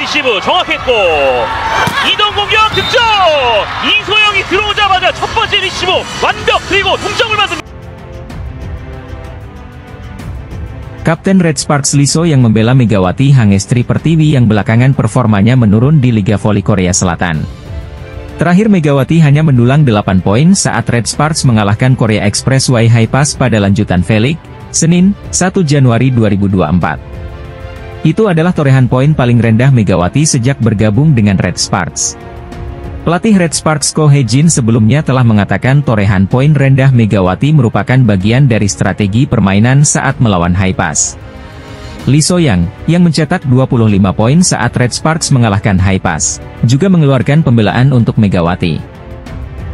리시브 정확했고 이동 공격 득점! 이소영이 들어오자마자 첫 번째 리시브 완벽 그리고 동점을 만듭니다. Kapten Red Sparks Lee So yang membela Megawati Hangestri Pertiwi yang belakangan performanya menurun di Liga Voli Korea Selatan. Terakhir Megawati hanya mendulang 8 poin saat Red Sparks mengalahkan Korea Expressway Hi-Pass pada lanjutan V-League, Senin, 1 Januari 2024. Itu adalah torehan poin paling rendah Megawati sejak bergabung dengan Red Sparks. Pelatih Red Sparks Ko Hye-jin sebelumnya telah mengatakan torehan poin rendah Megawati merupakan bagian dari strategi permainan saat melawan Hi-Pass. Lee So-yang, yang mencetak 25 poin saat Red Sparks mengalahkan Hi-Pass, juga mengeluarkan pembelaan untuk Megawati.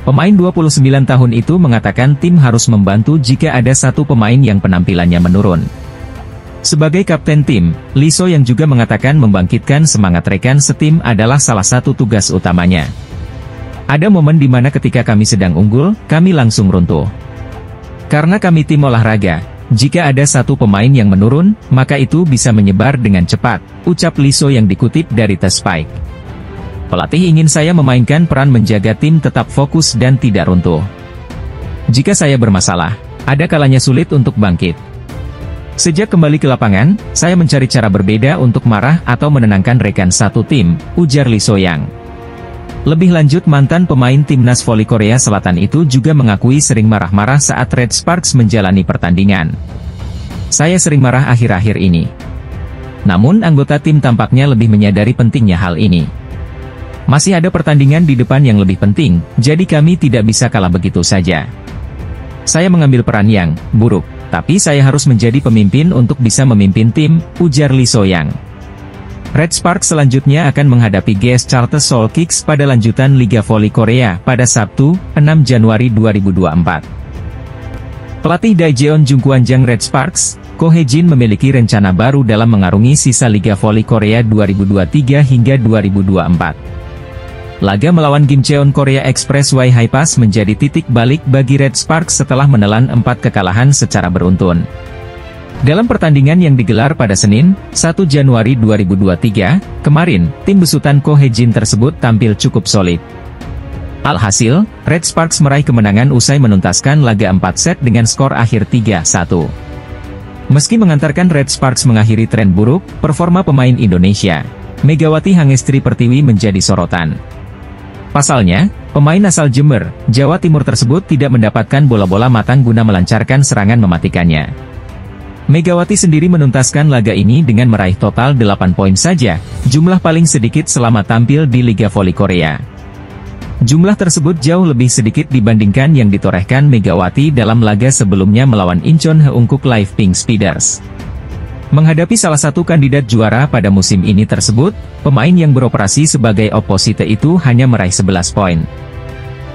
Pemain 29 tahun itu mengatakan tim harus membantu jika ada satu pemain yang penampilannya menurun. Sebagai kapten tim, Lee So yang juga mengatakan membangkitkan semangat rekan setim adalah salah satu tugas utamanya. Ada momen di mana ketika kami sedang unggul, kami langsung runtuh. Karena kami tim olahraga, jika ada satu pemain yang menurun, maka itu bisa menyebar dengan cepat, ucap Lee So yang dikutip dari The Spike. Pelatih ingin saya memainkan peran menjaga tim tetap fokus dan tidak runtuh. Jika saya bermasalah, ada kalanya sulit untuk bangkit. Sejak kembali ke lapangan, saya mencari cara berbeda untuk marah atau menenangkan rekan satu tim, ujar Lee So-yang. Lebih lanjut mantan pemain timnas voli Korea Selatan itu juga mengakui sering marah-marah saat Red Sparks menjalani pertandingan. Saya sering marah akhir-akhir ini. Namun anggota tim tampaknya lebih menyadari pentingnya hal ini. Masih ada pertandingan di depan yang lebih penting, jadi kami tidak bisa kalah begitu saja. Saya mengambil peran yang buruk, tapi saya harus menjadi pemimpin untuk bisa memimpin tim, ujar Lee So-yang. Red Sparks selanjutnya akan menghadapi GS Charter Seoul Kicks pada lanjutan Liga Voli Korea pada Sabtu, 6 Januari 2024. Pelatih Daejeon Jungkwanjang Red Sparks, Ko Hye-jin memiliki rencana baru dalam mengarungi sisa Liga Voli Korea 2023 hingga 2024. Laga melawan Gimcheon Korea Expressway Hi-Pass menjadi titik balik bagi Red Sparks setelah menelan 4 kekalahan secara beruntun. Dalam pertandingan yang digelar pada Senin, 1 Januari 2023, kemarin, tim besutan Ko Hye-jin tersebut tampil cukup solid. Alhasil, Red Sparks meraih kemenangan usai menuntaskan laga 4 set dengan skor akhir 3-1. Meski mengantarkan Red Sparks mengakhiri tren buruk, performa pemain Indonesia, Megawati Hangestri Pertiwi menjadi sorotan. Pasalnya, pemain asal Jember, Jawa Timur tersebut tidak mendapatkan bola-bola matang guna melancarkan serangan mematikannya. Megawati sendiri menuntaskan laga ini dengan meraih total 8 poin saja, jumlah paling sedikit selama tampil di Liga Voli Korea. Jumlah tersebut jauh lebih sedikit dibandingkan yang ditorehkan Megawati dalam laga sebelumnya melawan Incheon Heungkuk Live Pink Speeders. Menghadapi salah satu kandidat juara pada musim ini tersebut, pemain yang beroperasi sebagai oposite itu hanya meraih 11 poin.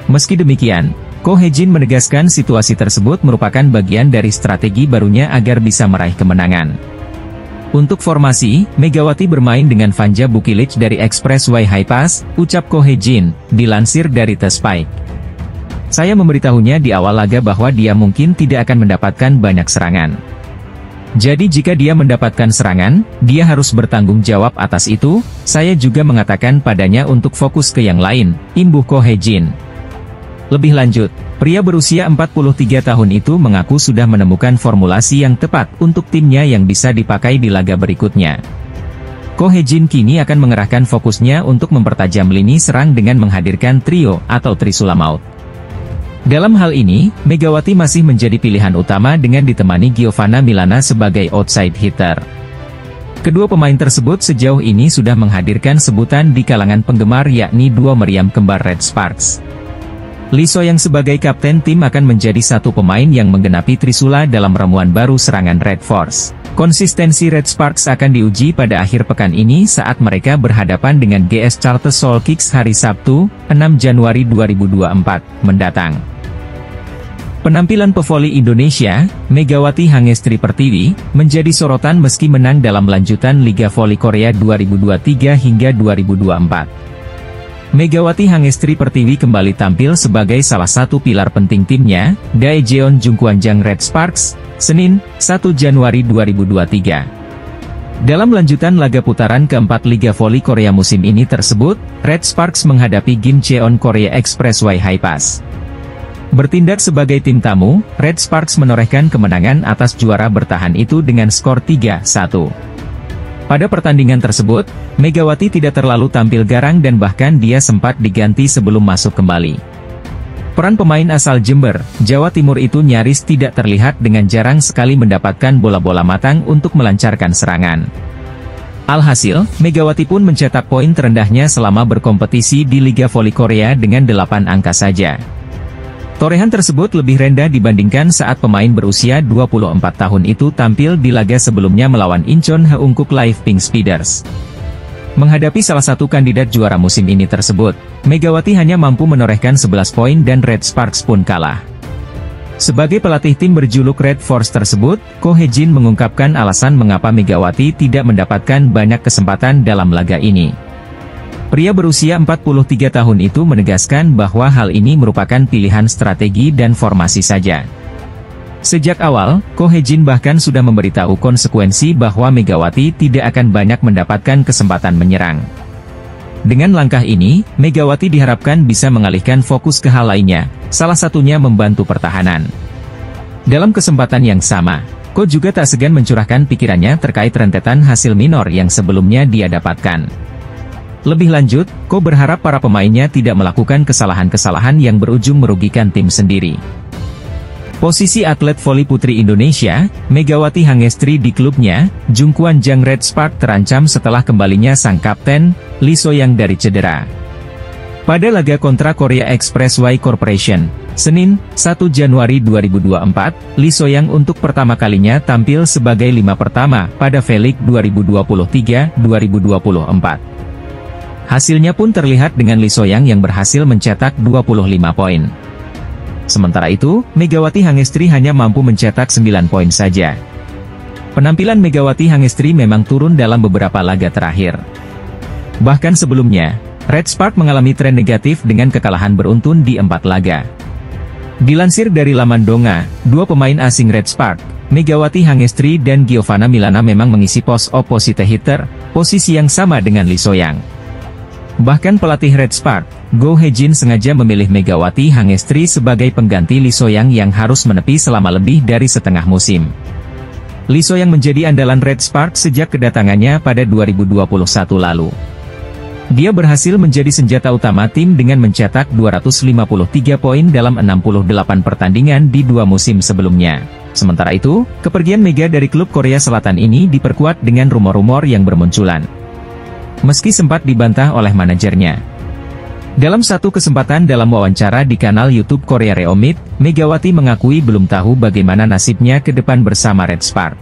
Meski demikian, Ko Hye-jin menegaskan situasi tersebut merupakan bagian dari strategi barunya agar bisa meraih kemenangan. Untuk formasi, Megawati bermain dengan Vanja Bukilic dari Expressway Hi-Pass, ucap Ko Hye-jin, dilansir dari The Spike. Saya memberitahunya di awal laga bahwa dia mungkin tidak akan mendapatkan banyak serangan. Jadi jika dia mendapatkan serangan, dia harus bertanggung jawab atas itu. Saya juga mengatakan padanya untuk fokus ke yang lain, imbuh Ko Hye-jin. Lebih lanjut, pria berusia 43 tahun itu mengaku sudah menemukan formulasi yang tepat untuk timnya yang bisa dipakai di laga berikutnya. Ko Hye-jin kini akan mengerahkan fokusnya untuk mempertajam lini serang dengan menghadirkan trio atau Trisula Maut. Dalam hal ini, Megawati masih menjadi pilihan utama dengan ditemani Giovanna Milana sebagai outside hitter. Kedua pemain tersebut sejauh ini sudah menghadirkan sebutan di kalangan penggemar yakni dua meriam kembar Red Sparks. Lee So yang sebagai kapten tim akan menjadi satu pemain yang menggenapi Trisula dalam ramuan baru serangan Red Force. Konsistensi Red Sparks akan diuji pada akhir pekan ini saat mereka berhadapan dengan GS Charter Seoul Kicks hari Sabtu, 6 Januari 2024, mendatang. Penampilan pevoli Indonesia, Megawati Hangestri Pertiwi, menjadi sorotan meski menang dalam lanjutan Liga Voli Korea 2023 hingga 2024. Megawati Hangestri Pertiwi kembali tampil sebagai salah satu pilar penting timnya, Daejeon Jungkwanjang Red Sparks, Senin, 1 Januari 2023. Dalam lanjutan laga putaran keempat Liga Voli Korea musim ini tersebut, Red Sparks menghadapi Gimcheon Korea Expressway Highpass. Bertindak sebagai tim tamu, Red Sparks menorehkan kemenangan atas juara bertahan itu dengan skor 3-1. Pada pertandingan tersebut, Megawati tidak terlalu tampil garang dan bahkan dia sempat diganti sebelum masuk kembali. Peran pemain asal Jember, Jawa Timur itu nyaris tidak terlihat dengan jarang sekali mendapatkan bola-bola matang untuk melancarkan serangan. Alhasil, Megawati pun mencetak poin terendahnya selama berkompetisi di Liga Voli Korea dengan 8 angka saja. Torehan tersebut lebih rendah dibandingkan saat pemain berusia 24 tahun itu tampil di laga sebelumnya melawan Incheon Haeunkook Live Pink Speeders. Menghadapi salah satu kandidat juara musim ini tersebut, Megawati hanya mampu menorehkan 11 poin dan Red Sparks pun kalah. Sebagai pelatih tim berjuluk Red Force tersebut, Ko Hye-jin mengungkapkan alasan mengapa Megawati tidak mendapatkan banyak kesempatan dalam laga ini. Pria berusia 43 tahun itu menegaskan bahwa hal ini merupakan pilihan strategi dan formasi saja. Sejak awal, Ko Hye-jin bahkan sudah memberitahu konsekuensi bahwa Megawati tidak akan banyak mendapatkan kesempatan menyerang. Dengan langkah ini, Megawati diharapkan bisa mengalihkan fokus ke hal lainnya, salah satunya membantu pertahanan. Dalam kesempatan yang sama, Ko juga tak segan mencurahkan pikirannya terkait rentetan hasil minor yang sebelumnya dia dapatkan. Lebih lanjut, Ko berharap para pemainnya tidak melakukan kesalahan-kesalahan yang berujung merugikan tim sendiri. Posisi atlet voli putri Indonesia, Megawati Hangestri di klubnya, Jungkwanjang Red Spark terancam setelah kembalinya sang kapten, Lee So-young dari cedera. Pada laga kontra Korea Expressway Corporation, Senin, 1 Januari 2024, Lee So-young untuk pertama kalinya tampil sebagai 5 pertama pada V-League 2023-2024. Hasilnya pun terlihat dengan Lee So-young yang berhasil mencetak 25 poin. Sementara itu, Megawati Hangestri hanya mampu mencetak 9 poin saja. Penampilan Megawati Hangestri memang turun dalam beberapa laga terakhir. Bahkan sebelumnya, Red Spark mengalami tren negatif dengan kekalahan beruntun di 4 laga. Dilansir dari laman Donga, 2 pemain asing Red Spark, Megawati Hangestri dan Giovanna Milana memang mengisi pos opposite hitter, posisi yang sama dengan Lee So-young. Bahkan pelatih Red Spark, Ko Hye-jin sengaja memilih Megawati Hangestri sebagai pengganti Lee So-young yang harus menepi selama lebih dari setengah musim. Lee So-young menjadi andalan Red Spark sejak kedatangannya pada 2021 lalu. Dia berhasil menjadi senjata utama tim dengan mencetak 253 poin dalam 68 pertandingan di 2 musim sebelumnya. Sementara itu, kepergian Mega dari klub Korea Selatan ini diperkuat dengan rumor-rumor yang bermunculan. Meski sempat dibantah oleh manajernya. Dalam satu kesempatan dalam wawancara di kanal YouTube Korea Reomit, Megawati mengakui belum tahu bagaimana nasibnya ke depan bersama Red Spark.